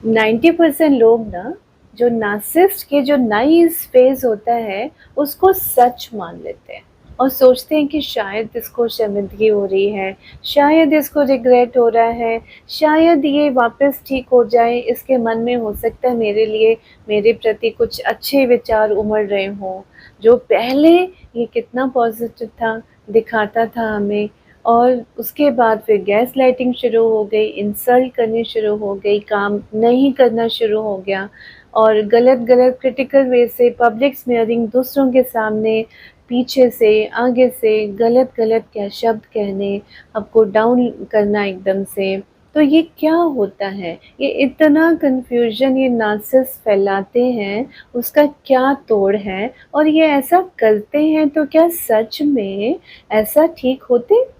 90% लोग ना, जो नार्सिसिस्ट के जो नाइस फेज होता है उसको सच मान लेते हैं और सोचते हैं कि शायद इसको शर्मिंदगी हो रही है, शायद इसको रिग्रेट हो रहा है, शायद ये वापस ठीक हो जाए, इसके मन में हो सकता है मेरे लिए, मेरे प्रति कुछ अच्छे विचार उमड़ रहे हों। जो पहले ये कितना पॉजिटिव था, दिखाता था हमें, और उसके बाद फिर गैस लाइटिंग शुरू हो गई, इंसल्ट करनी शुरू हो गई, काम नहीं करना शुरू हो गया और गलत-गलत क्रिटिकल वे से पब्लिक स्मीयरिंग, दूसरों के सामने, पीछे से, आगे से गलत-गलत क्या शब्द कहने, आपको डाउन करना एकदम से। तो ये क्या होता है? ये इतना कन्फ्यूज़न ये नार्सिसिस्ट फैलाते हैं, उसका क्या तोड़ है? और ये ऐसा करते हैं तो क्या सच में ऐसा ठीक होते?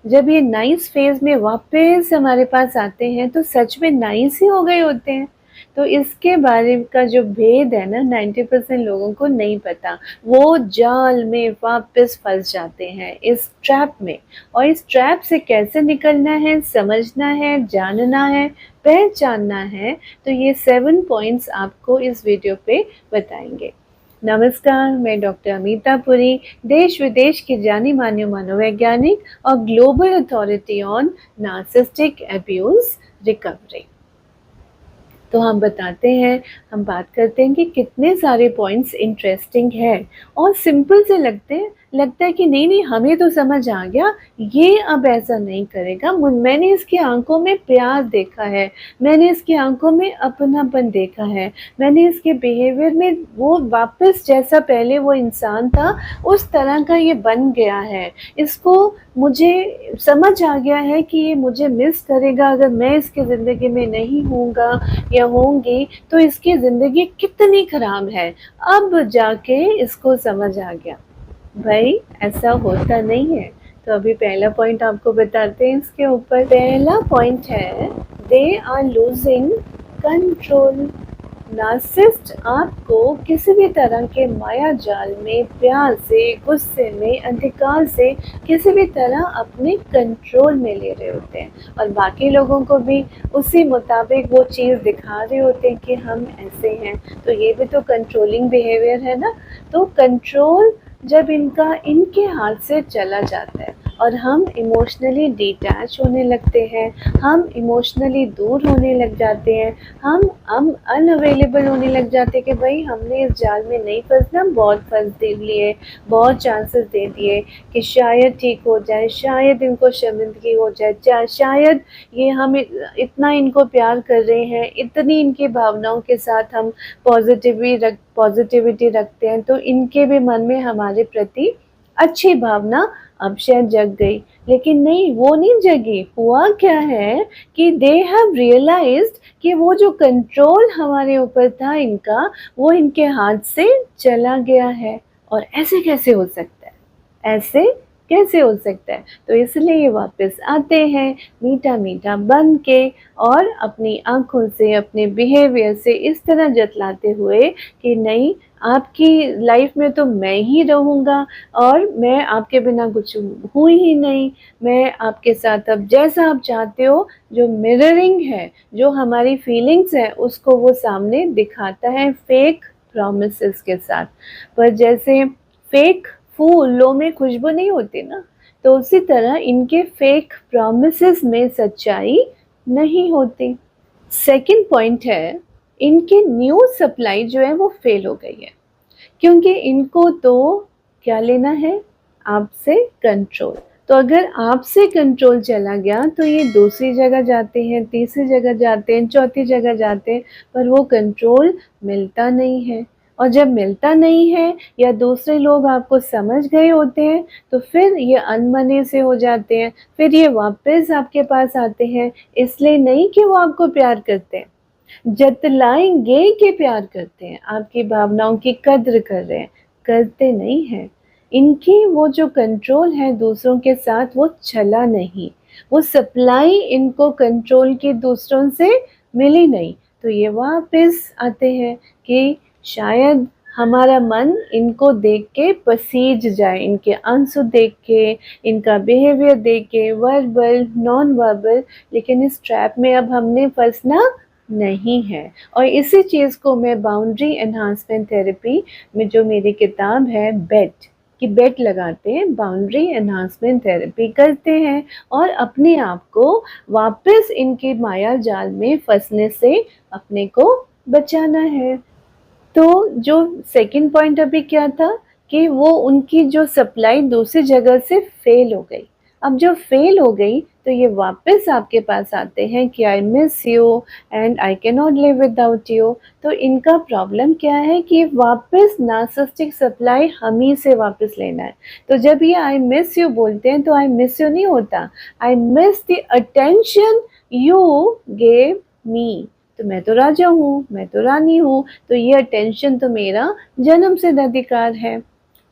जब ये नाइस फेज़ में वापस हमारे पास आते हैं तो सच में नाइस ही हो गए होते हैं। तो इसके बारे का जो भेद है ना, 90% लोगों को नहीं पता। वो जाल में वापस फँस जाते हैं, इस ट्रैप में। और इस ट्रैप से कैसे निकलना है, समझना है, जानना है, पहचानना है, तो ये 7 पॉइंट्स आपको इस वीडियो पे बताएँगे। नमस्कार, मैं डॉक्टर अमिता पुरी, देश-विदेश की जानी-मानी मनोवैज्ञानिक और global authority on narcissistic abuse recovery. तो हम बताते हैं, हम बात करते हैं कि कितने सारे पॉइंट्स इंटरेस्टिंग हैं और सिंपल से लगता है कि नहीं हमें तो समझ आ गया, ये अब ऐसा नहीं करेगा। मैंने इसकी आंखों में प्यार देखा है, मैंने इसकी आंखों में अपनापन देखा है, मैंने इसके बिहेवियर में वो वापस जैसा पहले वो इंसान था उस तरह का ये बन गया है। इसको मुझे समझ आ गया है कि ये मुझे मिस करेगा अगर मैं इसकी ज़िंदगी में नहीं हूँगा या होंगी, तो इसकी ज़िंदगी कितनी ख़राब है। अब जाके इसको समझ आ गया। भई ऐसा होता नहीं है। तो अभी पहला पॉइंट आपको बताते हैं इसके ऊपर। पहला पॉइंट है, दे आर लूज़िंग कंट्रोल। नार्सिसिस्ट आपको किसी भी तरह के माया जाल में, प्यार से, गुस्से में, अधिकार से किसी भी तरह अपने कंट्रोल में ले रहे होते हैं और बाकी लोगों को भी उसी मुताबिक वो चीज़ दिखा रहे होते हैं कि हम ऐसे हैं। तो ये भी तो कंट्रोलिंग बिहेवियर है ना। तो कंट्रोल जब इनके हाथ से चला जाता है और हम इमोशनली डिटैच होने लगते हैं, हम इमोशनली दूर होने लग जाते हैं, हम अनअवेलेबल होने लग जाते हैं कि भाई हमने इस जाल में नहीं फंसना, बहुत फंस दे लिए, बहुत चांसेस दे दिए कि शायद ठीक हो जाए, शायद इनको शर्मिंदगी हो जाए, शायद ये हम इतना इनको प्यार कर रहे हैं, इतनी इनकी भावनाओं के साथ हम पॉजिटिविटी रखते हैं, तो इनके भी मन में हमारे प्रति अच्छी भावना अब शायद जग गई। लेकिन नहीं, वो नहीं जगी। हुआ क्या है कि दे हैव रियलाइज्ड कि वो जो कंट्रोल हमारे ऊपर था इनका, वो इनके हाथ से चला गया है। और ऐसे कैसे हो सकता है? ऐसे कैसे हो सकता है? तो इसलिए ये वापस आते हैं मीठा-मीठा बन के और अपनी आँखों से, अपने बिहेवियर से इस तरह जतलाते हुए कि नहीं, आपकी लाइफ में तो मैं ही रहूँगा और मैं आपके बिना कुछ हूँ ही नहीं। मैं आपके साथ अब जैसा आप चाहते हो, जो मिररिंग है, जो हमारी फीलिंग्स हैं, उसको वो सामने दिखाता है फेक प्रॉमिसेस के साथ। पर जैसे फेक फूलों में खुशबू नहीं होती ना, तो उसी तरह इनके फेक प्रॉमिसेस में सच्चाई नहीं होती। सेकंड पॉइंट है, इनकी न्यू सप्लाई जो है वो फेल हो गई है, क्योंकि इनको तो क्या लेना है? आपसे कंट्रोल। तो अगर आपसे कंट्रोल चला गया तो ये दूसरी जगह जाते हैं, तीसरी जगह जाते हैं, चौथी जगह जाते हैं, पर वो कंट्रोल मिलता नहीं है। और जब मिलता नहीं है या दूसरे लोग आपको समझ गए होते हैं, तो फिर ये अनमने से हो जाते हैं, फिर ये वापस आपके पास आते हैं, इसलिए नहीं कि वो आपको प्यार करते हैं, जतलाएँगे कि प्यार करते हैं, आपकी भावनाओं की कद्र कर रहे हैं, करते नहीं हैं। इनकी वो जो कंट्रोल है दूसरों के साथ वो चला नहीं, वो सप्लाई इनको कंट्रोल की दूसरों से मिली नहीं। तो ये वापस आते हैं कि शायद हमारा मन इनको देख के पसीज जाए, इनके आंसू देख के, इनका बिहेवियर देख के, वर्बल, नॉन वर्बल, लेकिन इस ट्रैप में अब हमने फँसना नहीं है। और इसी चीज़ को मैं बाउंड्री एनहांसमेंट थेरेपी में, जो मेरी किताब है बेट, कि बेट लगाते हैं, बाउंड्री एनहांसमेंट थेरेपी करते हैं और अपने आप को वापस इनके माया जाल में फंसने से अपने को बचाना है। तो जो सेकंड पॉइंट अभी क्या था कि वो उनकी जो सप्लाई दूसरी जगह से फेल हो गई। अब जब फेल हो गई तो ये वापस आपके पास आते हैं कि I miss you and I can not live without you. तो इनका प्रॉब्लम क्या है कि वापस नार्सिसिस्टिक सप्लाई हम ही से वापस लेना है। तो जब ये आई मिस यू बोलते हैं तो आई मिस यू नहीं होता, I miss the attention you gave me. तो मैं तो राजा हूँ, मैं तो रानी हूँ, तो ये अटेंशन तो मेरा जन्म सिद्ध अधिकार है।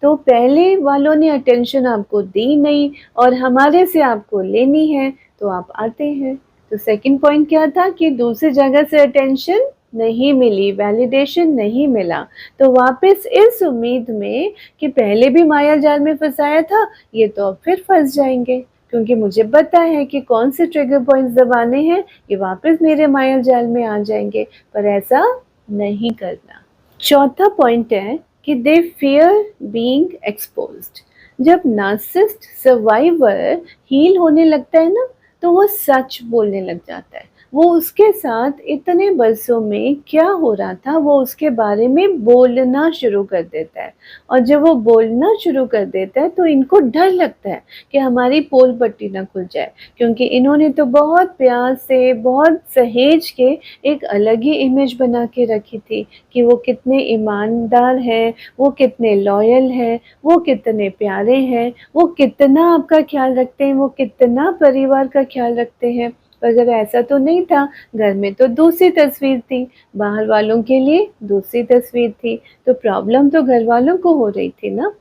तो पहले वालों ने अटेंशन आपको दी नहीं और हमारे से आपको लेनी है, तो आप आते हैं। तो सेकंड पॉइंट क्या था कि दूसरी जगह से अटेंशन नहीं मिली, वैलिडेशन नहीं मिला, तो वापस इस उम्मीद में कि पहले भी माया जाल में फंसाया था, ये तो अब फिर फंस जाएंगे क्योंकि मुझे पता है कि कौन से ट्रिगर पॉइंट्स दबाने हैं, ये वापस मेरे माया जाल में आ जाएंगे। पर ऐसा नहीं करना। चौथा पॉइंट है कि दे फियर बीइंग एक्सपोज्ड। जब नार्सिसिस्ट सर्वाइवर हील होने लगता है ना, तो वो सच बोलने लग जाता है। वो उसके साथ इतने बरसों में क्या हो रहा था वो उसके बारे में बोलना शुरू कर देता है। और जब वो बोलना शुरू कर देता है तो इनको डर लगता है कि हमारी पोल पट्टी ना खुल जाए, क्योंकि इन्होंने तो बहुत प्यार से, बहुत सहेज के एक अलग ही इमेज बना के रखी थी कि वो कितने ईमानदार हैं, वो कितने लॉयल हैं, वो कितने प्यारे हैं, वो कितना आपका ख्याल रखते हैं, वो कितना परिवार का ख्याल रखते हैं। अगर ऐसा तो नहीं था, घर में तो दूसरी तस्वीर थी, बाहर वालों के लिए दूसरी तस्वीर थी, तो प्रॉब्लम तो घर वालों को हो रही थी ना।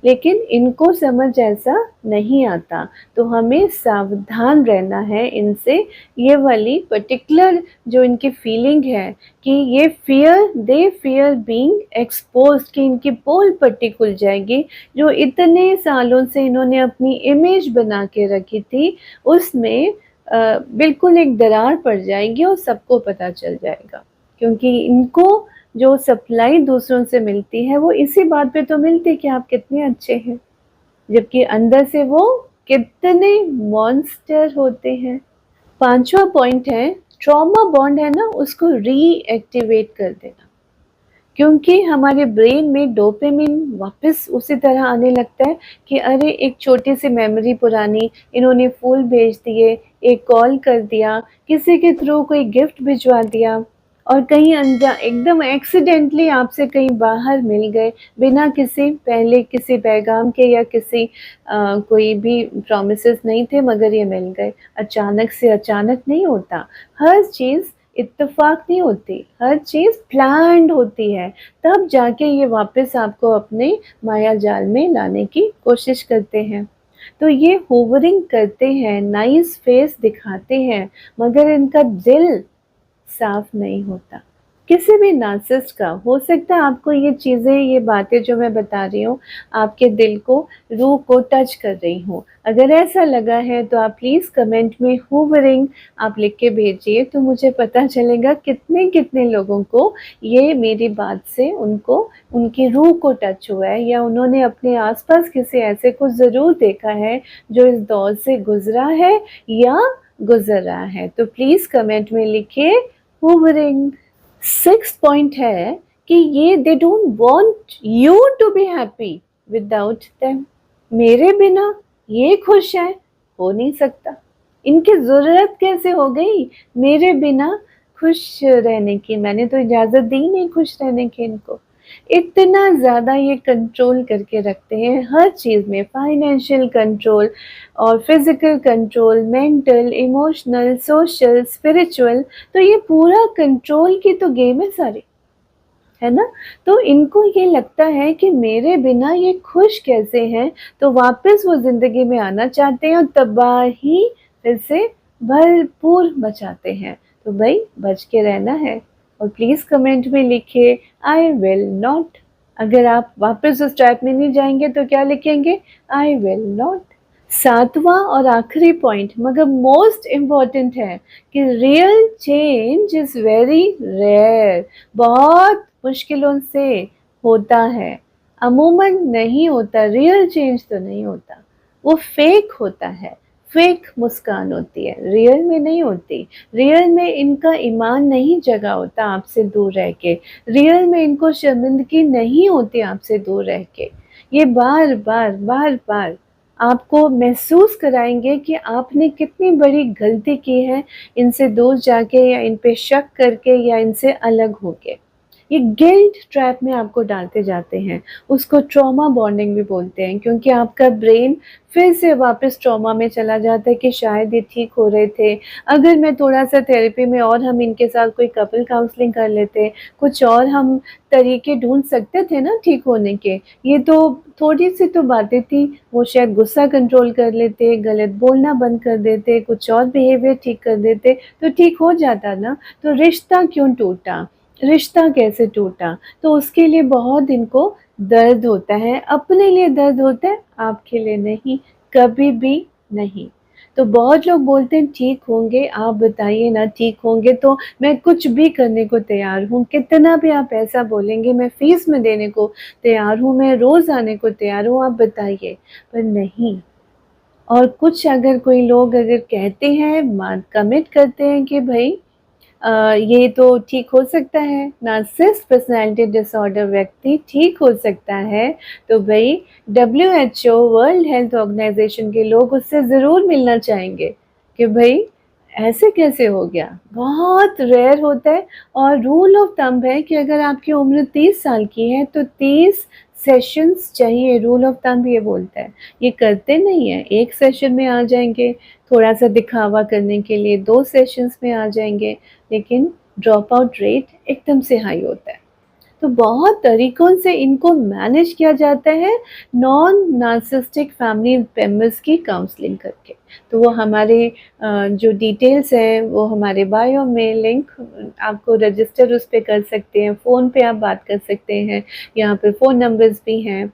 लेकिन इनको समझ ऐसा नहीं आता, तो हमें सावधान रहना है इनसे। ये वाली पर्टिकुलर जो इनकी फीलिंग है कि ये दे फियर बीइंग एक्सपोज्ड, कि इनकी पोल पट्टी खुल जाएगी, जो इतने सालों से इन्होंने अपनी इमेज बना के रखी थी उसमें बिल्कुल एक दरार पड़ जाएगी और सबको पता चल जाएगा। क्योंकि इनको जो सप्लाई दूसरों से मिलती है वो इसी बात पे तो मिलती है कि आप कितने अच्छे हैं, जबकि अंदर से वो कितने मॉन्स्टर होते हैं। पांचवा पॉइंट है ट्रॉमा बॉन्ड है ना, उसको रीएक्टिवेट कर देना। क्योंकि हमारे ब्रेन में डोपामिन वापस उसी तरह आने लगता है कि अरे एक छोटी सी मेमोरी पुरानी, इन्होंने फूल भेज दिए, एक कॉल कर दिया, किसी के थ्रू कोई गिफ्ट भिजवा दिया और कहीं एकदम एक्सीडेंटली आपसे कहीं बाहर मिल गए, बिना किसी पहले किसी पैगाम के या किसी कोई भी प्रॉमिसेस नहीं थे मगर ये मिल गए। अचानक से अचानक नहीं होता, हर चीज़ इत्तेफाक नहीं होती, हर चीज़ प्लान्ड होती है, तब जाके ये वापस आपको अपने माया जाल में लाने की कोशिश करते हैं। तो ये होवरिंग करते हैं, नाइस फेस दिखाते हैं, मगर इनका दिल साफ नहीं होता। किसी भी नार्सिसिस्ट का हो सकता है आपको ये चीज़ें, ये बातें जो मैं बता रही हूँ आपके दिल को, रूह को टच कर रही हूँ। अगर ऐसा लगा है तो आप प्लीज़ कमेंट में होवरिंग आप लिख के भेजिए, तो मुझे पता चलेगा कितने कितने लोगों को ये मेरी बात से उनको उनकी रूह को टच हुआ है, या उन्होंने अपने आसपास किसी ऐसे को ज़रूर देखा है जो इस दौर से गुजरा है या गुजर रहा है। तो प्लीज़ कमेंट में लिखिए होवरिंग। सिक्स्थ पॉइंट है कि ये they don't want you to be happy without them. मेरे बिना ये खुश है, हो नहीं सकता। इनकी ज़रूरत कैसे हो गई मेरे बिना खुश रहने की? मैंने तो इजाज़त दी नहीं खुश रहने की इनको। इतना ज़्यादा ये कंट्रोल करके रखते हैं हर चीज़ में, फाइनेंशियल कंट्रोल और physical control, mental, emotional, social, spiritual. तो ये पूरा कंट्रोल की तो गेम है सारी, है ना? तो इनको ये लगता है कि मेरे बिना ये खुश कैसे हैं, तो वापस वो ज़िंदगी में आना चाहते हैं और तबाही फिर से भरपूर मचाते हैं। तो भाई बच के रहना है और प्लीज़ कमेंट में लिखिए आई विल नॉट। अगर आप वापस उस ट्रैप में नहीं जाएंगे तो क्या लिखेंगे? I will not. सातवां और आखिरी पॉइंट मगर मोस्ट इम्पॉर्टेंट है कि real change is very rare, बहुत मुश्किलों से होता है, अमूमन नहीं होता। रियल चेंज तो नहीं होता, वो फेक होता है, फेक मुस्कान होती है, रियल में नहीं होती। रियल में इनका ईमान नहीं जगा होता आपसे दूर रह के, रियल में इनको शर्मिंदगी नहीं होती आपसे दूर रह के। ये बार बार बार बार आपको महसूस कराएंगे कि आपने कितनी बड़ी गलती की है इनसे दूर जाके या इन पे शक करके या इनसे अलग होके। ये गिल्ट ट्रैप में आपको डालते जाते हैं, उसको ट्रॉमा बॉन्डिंग भी बोलते हैं, क्योंकि आपका ब्रेन फिर से वापस ट्रॉमा में चला जाता है कि शायद ये ठीक हो रहे थे, अगर मैं थोड़ा सा थेरेपी में और हम इनके साथ कोई कपल काउंसलिंग कर लेते, कुछ और हम तरीके ढूंढ सकते थे ना ठीक होने के। ये तो थोड़ी सी तो बातें थी, वो शायद गुस्सा कंट्रोल कर लेते, गलत बोलना बंद कर देते, कुछ और बिहेवियर ठीक कर देते तो ठीक हो जाता ना। तो रिश्ता क्यों टूटा, रिश्ता कैसे टूटा, तो उसके लिए बहुत इनको दर्द होता है, अपने लिए दर्द होता है, आपके लिए नहीं, कभी भी नहीं। तो बहुत लोग बोलते हैं ठीक होंगे, आप बताइए ना ठीक होंगे तो मैं कुछ भी करने को तैयार हूँ, कितना भी आप पैसा बोलेंगे मैं फीस में देने को तैयार हूँ, मैं रोज आने को तैयार हूँ, आप बताइए। पर नहीं। और कुछ अगर कोई लोग अगर कहते हैं, कमिट करते हैं कि भाई ये तो ठीक हो सकता है, नार्सिसिस्ट पर्सनालिटी डिसऑर्डर व्यक्ति ठीक हो सकता है, तो भाई WHO वर्ल्ड हेल्थ ऑर्गेनाइजेशन के लोग उससे ज़रूर मिलना चाहेंगे कि भाई ऐसे कैसे हो गया। बहुत रेयर होता है। और रूल ऑफ थंब है कि अगर आपकी उम्र 30 साल की है तो 30 सेशंस चाहिए, रूल ऑफ थंब ये बोलता है। ये करते नहीं है, एक सेशन में आ जाएंगे, थोड़ा सा दिखावा करने के लिए 2 सेशंस में आ जाएंगे, लेकिन ड्रॉप आउट रेट एकदम से हाई होता है। तो बहुत तरीकों से इनको मैनेज किया जाता है नॉन नार्सिसिस्टिक फैमिली मेम्बर्स की काउंसलिंग करके। तो वो हमारे जो डिटेल्स हैं वो हमारे बायो में लिंक, आपको रजिस्टर उस पर कर सकते हैं, फ़ोन पे आप बात कर सकते हैं, यहाँ पर फ़ोन नंबर्स भी हैं।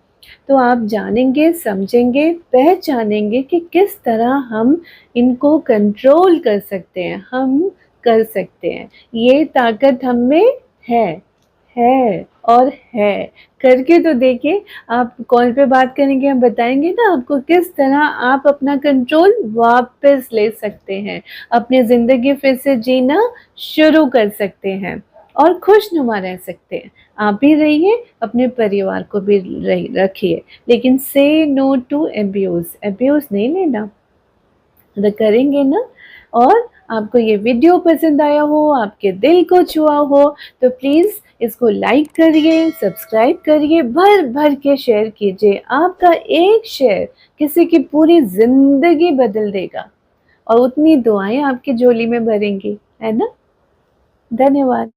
तो आप जानेंगे, समझेंगे, पहचानेंगे कि किस तरह हम इनको कंट्रोल कर सकते हैं, हम कर सकते हैं। ये ताकत हम में है है और है। करके तो देखिए, आप कॉल पे बात करेंगे, हम बताएंगे ना आपको किस तरह आप अपना कंट्रोल वापस ले सकते हैं, अपनी ज़िंदगी फिर से जीना शुरू कर सकते हैं और खुशनुमा रह सकते हैं। आप भी रहिए, अपने परिवार को भी रखिए, लेकिन से नो टू अब्यूज़, अब्यूज़ नहीं लेना। अगर करेंगे ना, और आपको ये वीडियो पसंद आया हो, आपके दिल को छुआ हो, तो प्लीज़ इसको लाइक करिए, सब्सक्राइब करिए, भर भर के शेयर कीजिए। आपका एक शेयर किसी की पूरी ज़िंदगी बदल देगा और उतनी दुआएं आपकी झोली में भरेंगी, है ना? धन्यवाद।